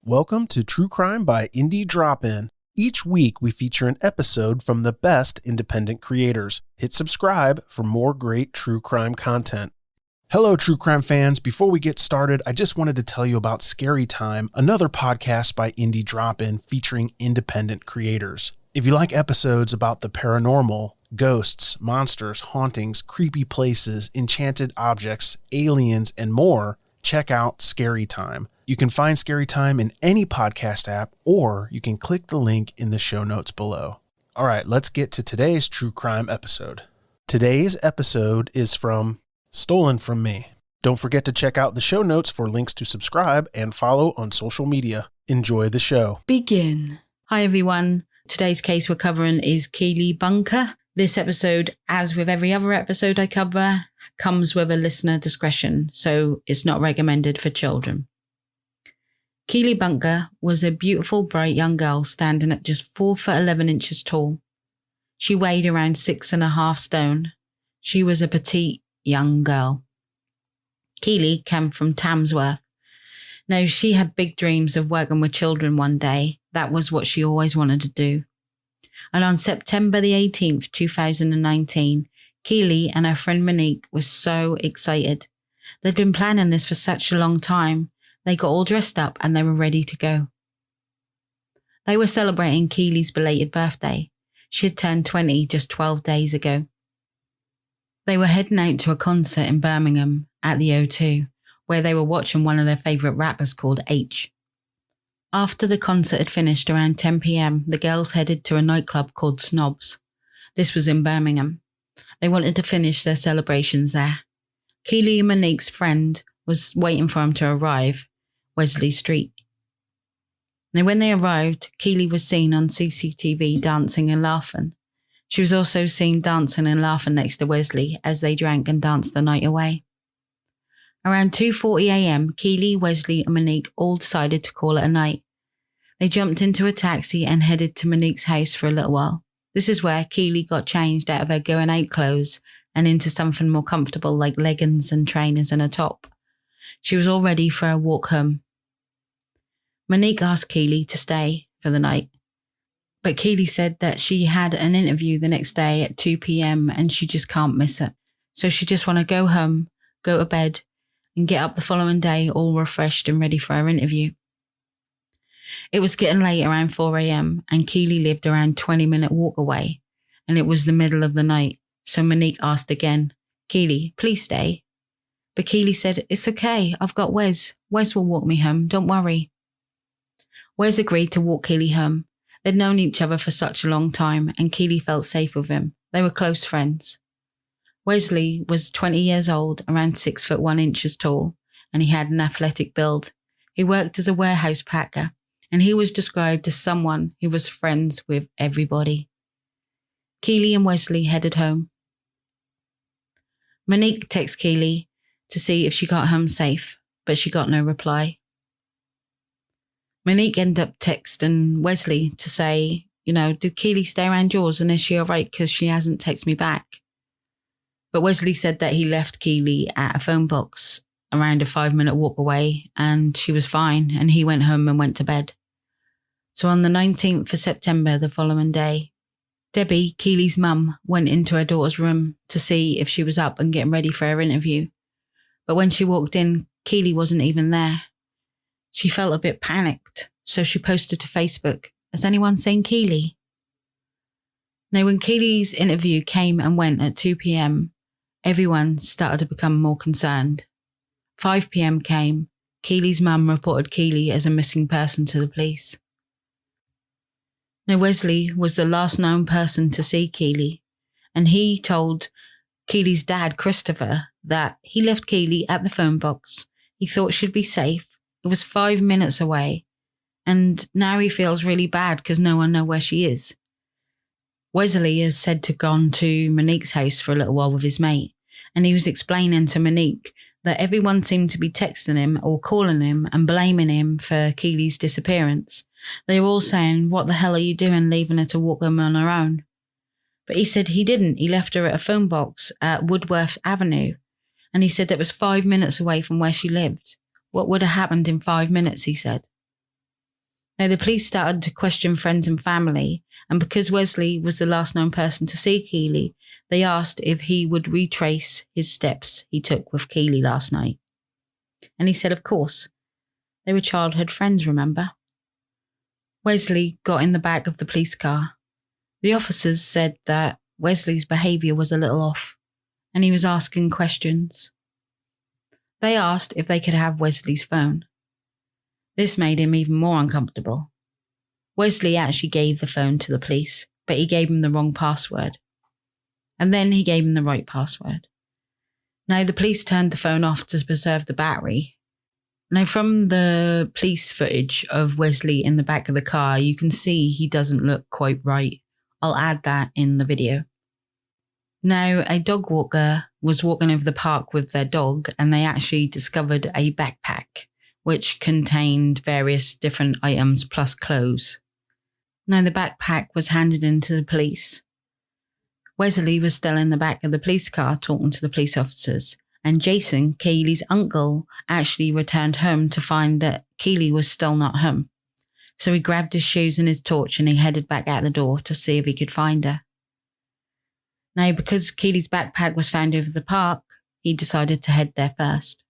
Welcome to True Crime by Indie Drop-In. Each week we feature an episode from the best independent creators. Hit subscribe for more great true crime content. Hello, true crime fans. Before we get started, I just wanted to tell you about Scary Time, another podcast by Indie Drop-In featuring independent creators. If you like episodes about the paranormal, ghosts, monsters, hauntings, creepy places, enchanted objects, aliens, and more, check out Scary Time. You can find Scary Time in any podcast app, or you can click the link in the show notes below. All right, let's get to today's true crime episode. Today's episode is from Stolen From Me. Don't forget to check out the show notes for links to subscribe and follow on social media. Enjoy the show. Begin. Hi everyone. Today's case we're covering is Keeley Bunker. This episode, as with every other episode I cover, comes with a listener discretion, so it's not recommended for children. Keeley Bunker was a beautiful, bright young girl standing at just 4'11" tall. She weighed around 6.5 stone. She was a petite young girl. Keeley came from Tamsworth. Now, she had big dreams of working with children one day. That was what she always wanted to do. And on September the 18th, 2019, Keeley and her friend Monique were so excited. They'd been planning this for such a long time. They got all dressed up and they were ready to go. They were celebrating Keeley's belated birthday. She had turned 20 just 12 days ago. They were heading out to a concert in Birmingham at the O2, where they were watching one of their favourite rappers called H. After the concert had finished around 10 p.m, the girls headed to a nightclub called Snobs. This was in Birmingham. They wanted to finish their celebrations there. Keeley and Monique's friend was waiting for them to arrive, Wesley Street. Now, when they arrived, Keeley was seen on CCTV dancing and laughing. She was also seen dancing and laughing next to Wesley as they drank and danced the night away. Around 2:40 a.m, Keeley, Wesley and Monique all decided to call it a night. They jumped into a taxi and headed to Monique's house for a little while. This is where Keeley got changed out of her going out clothes and into something more comfortable like leggings and trainers and a top. She was all ready for a walk home. Monique asked Keeley to stay for the night, but Keeley said that she had an interview the next day at 2 p.m. and she just can't miss it. So she just want to go home, go to bed, and get up the following day all refreshed and ready for her interview. It was getting late around 4 a.m. and Keeley lived around 20-minute walk away, and it was the middle of the night, so Monique asked again, "Keeley, please stay." But Keeley said, "It's okay, I've got Wes. Wes will walk me home, don't worry." Wes agreed to walk Keeley home. They'd known each other for such a long time, and Keeley felt safe with him. They were close friends. Wesley was 20 years old, around 6'1" tall, and he had an athletic build. He worked as a warehouse packer, and he was described as someone who was friends with everybody. Keeley and Wesley headed home. Monique texted Keeley to see if she got home safe, but she got no reply. Monique ended up texting Wesley to say, did Keeley stay around yours and is she all right because she hasn't texted me back? But Wesley said that he left Keeley at a phone box around a 5-minute walk away and she was fine, and he went home and went to bed. So on the 19th of September, the following day, Debbie, Keeley's mum, went into her daughter's room to see if she was up and getting ready for her interview. But when she walked in, Keeley wasn't even there. She felt a bit panicked, so she posted to Facebook, "Has anyone seen Keeley?" Now, when Keeley's interview came and went at 2 p.m, everyone started to become more concerned. 5 p.m. came. Keeley's mum reported Keeley as a missing person to the police. Now, Wesley was the last known person to see Keeley, and he told Keeley's dad, Christopher, that he left Keeley at the phone box. He thought she'd be safe. It was 5 minutes away, and now he feels really bad because no one knows where she is. Wesley is said to have gone to Monique's house for a little while with his mate, and he was explaining to Monique that everyone seemed to be texting him or calling him and blaming him for Keeley's disappearance. They were all saying, "What the hell are you doing leaving her to walk home on her own?" But he said he didn't. He left her at a phone box at Woodworth Avenue, and he said that was 5 minutes away from where she lived. What would have happened in 5 minutes, he said. Now, the police started to question friends and family, and because Wesley was the last known person to see Keeley, they asked if he would retrace his steps he took with Keeley last night. And he said, of course. They were childhood friends, remember? Wesley got in the back of the police car. The officers said that Wesley's behaviour was a little off, and he was asking questions. They asked if they could have Wesley's phone. This made him even more uncomfortable. Wesley actually gave the phone to the police, but he gave him the wrong password. And then he gave him the right password. Now, the police turned the phone off to preserve the battery. Now, from the police footage of Wesley in the back of the car, you can see he doesn't look quite right. I'll add that in the video. Now, a dog walker was walking over the park with their dog, and they actually discovered a backpack which contained various different items plus clothes. Now, the backpack was handed in to the police. Wesley was still in the back of the police car talking to the police officers, and Jason, Keeley's uncle, actually returned home to find that Keeley was still not home. So he grabbed his shoes and his torch and he headed back out the door to see if he could find her. Now, because Keeley's backpack was found over the park, he decided to head there first.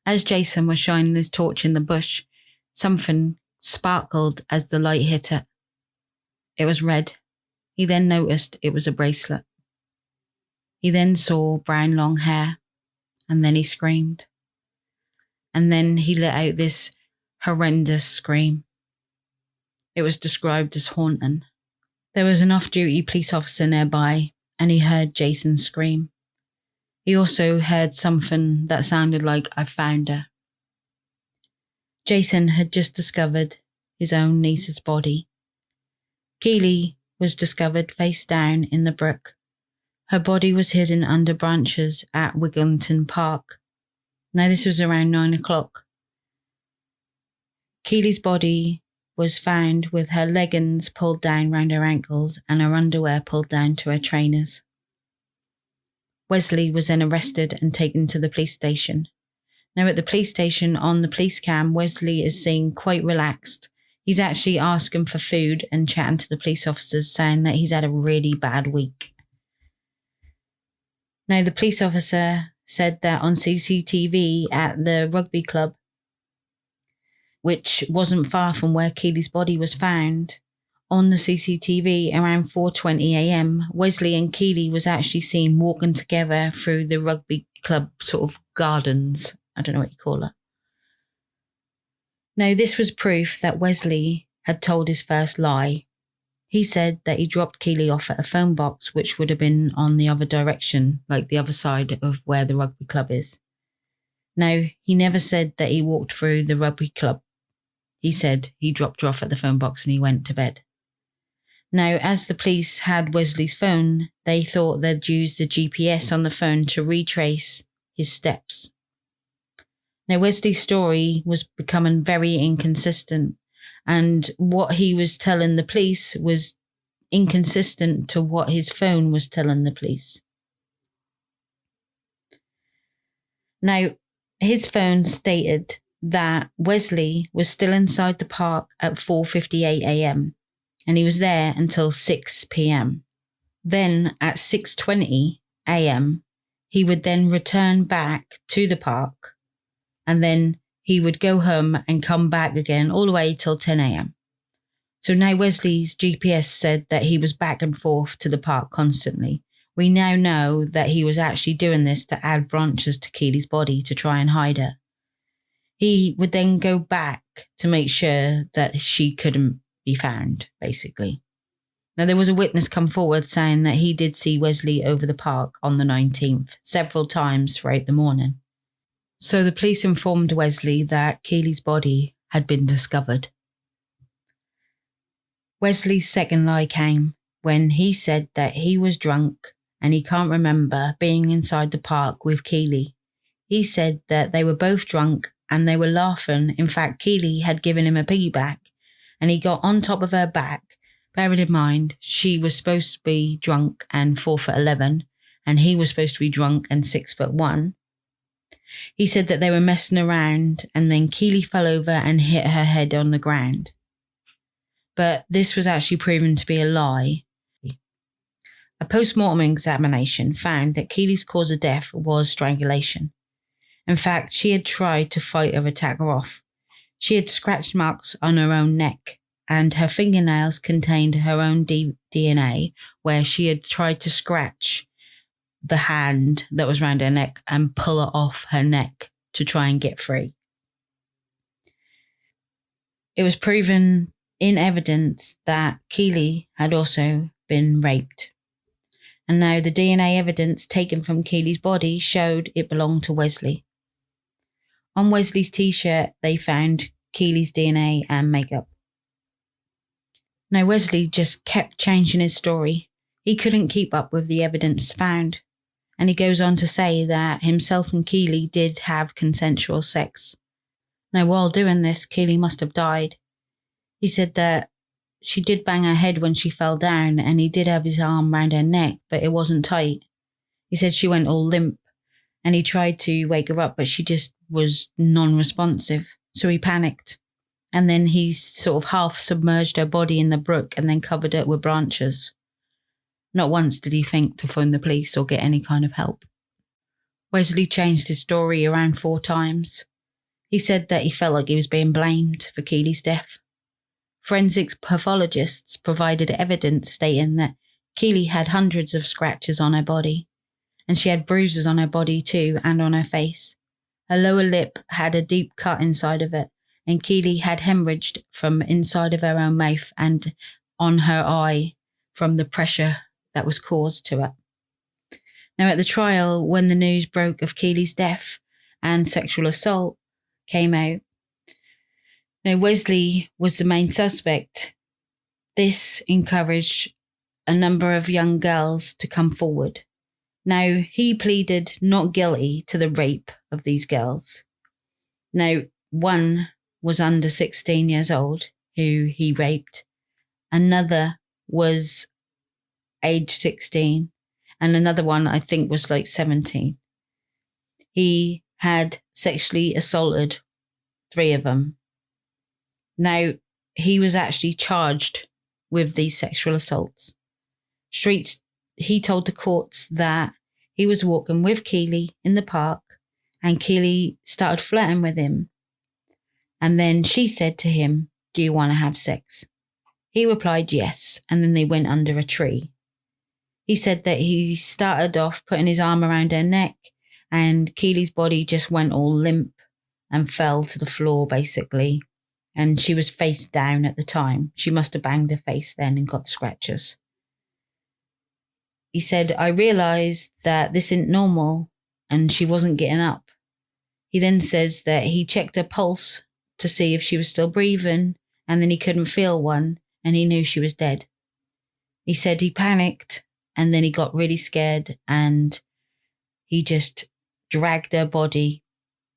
As Jason was shining his torch in the bush, something sparkled as the light hit it. It was red. He then noticed it was a bracelet. He then saw brown long hair, and then he screamed. And then he let out this horrendous scream. It was described as haunting. There was an off-duty police officer nearby, and he heard Jason scream. He also heard something that sounded like, "I found her." Jason had just discovered his own niece's body. Keeley was discovered face down in the brook. Her body was hidden under branches at Wigglington Park. Now, this was around 9 o'clock. Keeley's body was found with her leggings pulled down round her ankles and her underwear pulled down to her trainers. Wesley was then arrested and taken to the police station. Now, at the police station on the police cam, Wesley is seen quite relaxed. He's actually asking for food and chatting to the police officers, saying that he's had a really bad week. Now, the police officer said that on CCTV at the rugby club, which wasn't far from where Keeley's body was found, on the CCTV around 4:20 a.m, Wesley and Keeley was actually seen walking together through the rugby club sort of gardens. I don't know what you call it. Now, this was proof that Wesley had told his first lie. He said that he dropped Keeley off at a phone box, which would have been on the other direction, like the other side of where the rugby club is. Now, he never said that he walked through the rugby club. He said he dropped her off at the phone box and he went to bed. Now, as the police had Wesley's phone, they thought they'd use the GPS on the phone to retrace his steps. Now, Wesley's story was becoming very inconsistent, and what he was telling the police was inconsistent to what his phone was telling the police. Now, his phone stated that Wesley was still inside the park at 4:58 a.m. and he was there until 6 p.m. Then at 6:20 a.m, he would then return back to the park, and then he would go home and come back again all the way till 10 a.m. So now Wesley's GPS said that he was back and forth to the park constantly. We now know that he was actually doing this to add branches to Keeley's body to try and hide her. He would then go back to make sure that she couldn't be found, basically. Now, there was a witness come forward saying that he did see Wesley over the park on the 19th several times throughout the morning. So the police informed Wesley that Keeley's body had been discovered. Wesley's second lie came when he said that he was drunk and he can't remember being inside the park with Keeley. He said that they were both drunk and they were laughing. In fact, Keeley had given him a piggyback and he got on top of her back. Bearing in mind, she was supposed to be drunk and 4'11", and he was supposed to be drunk and 6'1". He said that they were messing around and then Keeley fell over and hit her head on the ground. but this was actually proven to be a lie. A post-mortem examination found that Keeley's cause of death was strangulation. In fact, she had tried to fight her attacker off. She had scratch marks on her own neck, and her fingernails contained her own DNA, where she had tried to scratch the hand that was around her neck and pull it off her neck to try and get free. It was proven in evidence that Keeley had also been raped. And now the DNA evidence taken from Keeley's body showed it belonged to Wesley. On Wesley's t-shirt, they found Keeley's DNA and makeup. Now, Wesley just kept changing his story. He couldn't keep up with the evidence found. And he goes on to say that himself and Keeley did have consensual sex. Now, while doing this, Keeley must have died. He said that she did bang her head when she fell down, and he did have his arm round her neck, but it wasn't tight. He said she went all limp, and he tried to wake her up, but she just was non-responsive. So he panicked, and then he sort of half submerged her body in the brook and then covered it with branches. Not once did he think to phone the police or get any kind of help. Wesley changed his story around 4 times. He said that he felt like he was being blamed for Keeley's death. Forensics pathologists provided evidence stating that Keeley had hundreds of scratches on her body, and she had bruises on her body too and on her face. Her lower lip had a deep cut inside of it, and Keeley had hemorrhaged from inside of her own mouth and on her eye from the pressure that was caused to it. Now, at the trial, when the news broke of Keeley's death and sexual assault came out, now Wesley was the main suspect. This encouraged a number of young girls to come forward. Now, he pleaded not guilty to the rape of these girls. Now, one was under 16 years old, who he raped. Another was age 16, and another one I think was like 17. He had sexually assaulted 3 of them. Now, he was actually charged with these sexual assaults. He told the courts that he was walking with Keeley in the park, and Keeley started flirting with him. And then she said to him, "Do you want to have sex?" He replied yes, and then they went under a tree. He said that he started off putting his arm around her neck, and Keeley's body just went all limp and fell to the floor, basically. And she was face down at the time. She must have banged her face then and got scratches. He said, "I realised that this isn't normal," and she wasn't getting up. He then says that he checked her pulse to see if she was still breathing, and then he couldn't feel one, and he knew she was dead. He said he panicked, and then he got really scared, and he just dragged her body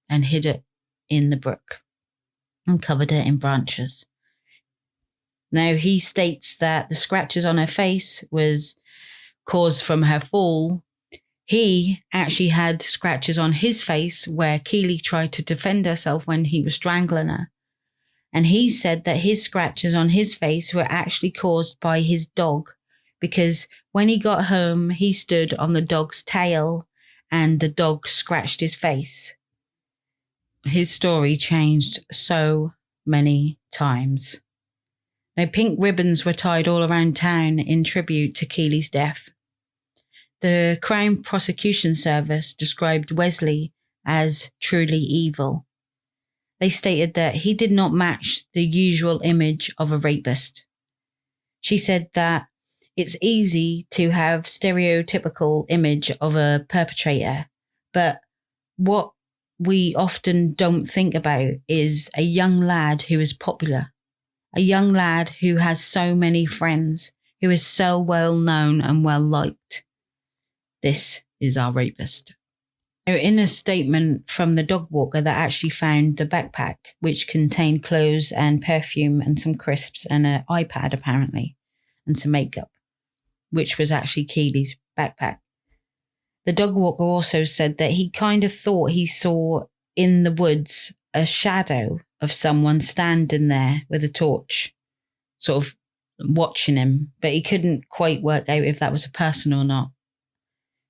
and hid it in the brook and covered it in branches. Now, he states that the scratches on her face was caused from her fall. He actually had scratches on his face where Keeley tried to defend herself when he was strangling her. And he said that his scratches on his face were actually caused by his dog, because when he got home, he stood on the dog's tail and the dog scratched his face. His story changed so many times. Now, pink ribbons were tied all around town in tribute to Keeley's death. The Crown Prosecution Service described Wesley as truly evil. They stated that he did not match the usual image of a rapist. She said that it's easy to have stereotypical image of a perpetrator, but what we often don't think about is a young lad who is popular, a young lad who has so many friends, who is so well known and well liked. This is our rapist. Now, in a statement from the dog walker that actually found the backpack, which contained clothes and perfume and some crisps and an iPad apparently, and some makeup, which was actually Keeley's backpack. The dog walker also said that he kind of thought he saw in the woods a shadow of someone standing there with a torch. sort of watching him, but he couldn't quite work out if that was a person or not.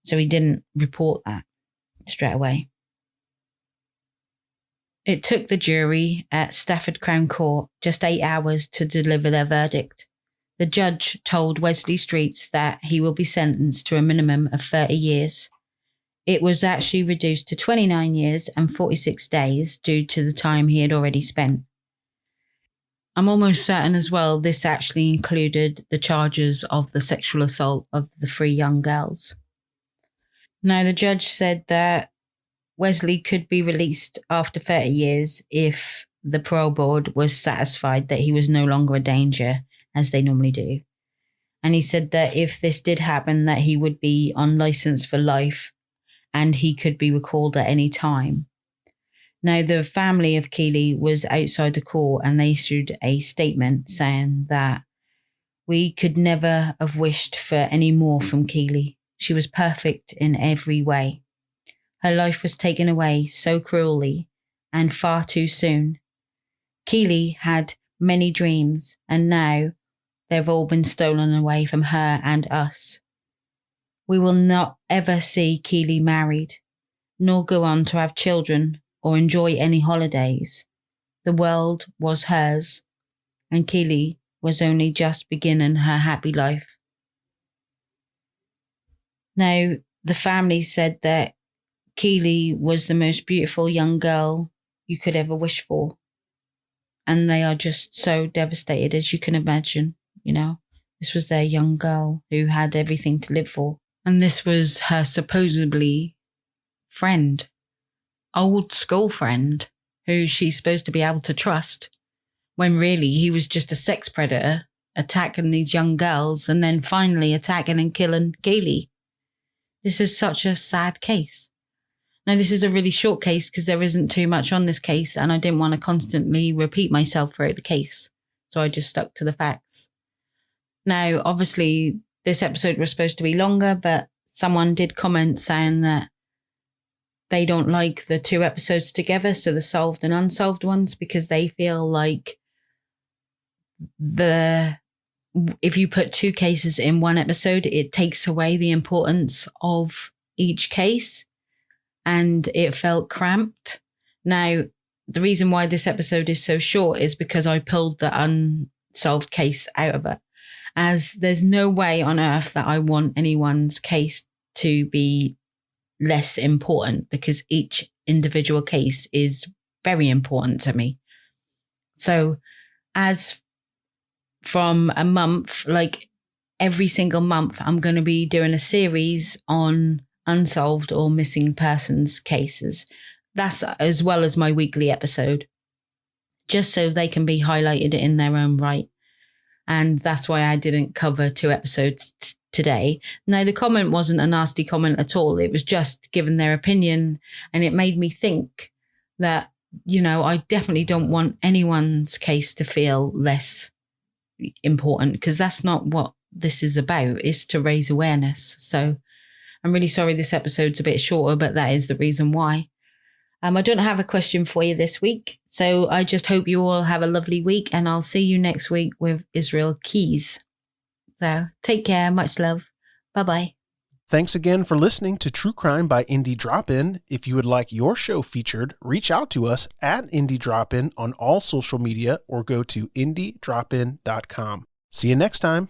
So he didn't report that straight away. It took the jury at Stafford Crown Court just 8 hours to deliver their verdict. The judge told Wesley Streets that he will be sentenced to a minimum of 30 years. It was actually reduced to 29 years and 46 days due to the time he had already spent. I'm almost certain as well this actually included the charges of the sexual assault of the 3 young girls. Now, the judge said that Wesley could be released after 30 years if the parole board was satisfied that he was no longer a danger, as they normally do. And he said that if this did happen, that he would be on license for life and he could be recalled at any time. Now, the family of Keeley was outside the court and they issued a statement saying that we could never have wished for any more from Keeley. She was perfect in every way. Her life was taken away so cruelly and far too soon. Keeley had many dreams and now they've all been stolen away from her and us. We will not ever see Keeley married, nor go on to have children or enjoy any holidays. The world was hers, and Keeley was only just beginning her happy life. Now, the family said that Keeley was the most beautiful young girl you could ever wish for. And they are just so devastated, as you can imagine. You know, this was their young girl who had everything to live for. And this was her supposedly friend, old school friend, who she's supposed to be able to trust, when really he was just a sex predator attacking these young girls and then finally attacking and killing Keeley. This is such a sad case. Now, this is a really short case because there isn't too much on this case and I didn't want to constantly repeat myself throughout the case. So I just stuck to the facts. Now, obviously, this episode was supposed to be longer, but someone did comment saying that they don't like the 2 episodes together, so the solved and unsolved ones, because they feel like if you put 2 cases in one episode, it takes away the importance of each case and it felt cramped. Now, the reason why this episode is so short is because I pulled the unsolved case out of it, as there's no way on earth that I want anyone's case to be less important, because each individual case is very important to me. So as from a month, like every single month, I'm going to be doing a series on unsolved or missing persons cases. That's as well as my weekly episode, just so they can be highlighted in their own right. And that's why I didn't cover 2 episodes today. Now, the comment wasn't a nasty comment at all. It was just giving their opinion. And it made me think that, you know, I definitely don't want anyone's case to feel less important, because that's not what this is about. It's to raise awareness. So I'm really sorry this episode's a bit shorter, but that is the reason why. I don't have a question for you this week, so I just hope you all have a lovely week, and I'll see you next week with Israel Keys. So take care, much love. Bye-bye. Thanks again for listening to True Crime by Indie Drop-In. If you would like your show featured, reach out to us at Indie Drop-In on all social media or go to indiedropin.com. See you next time.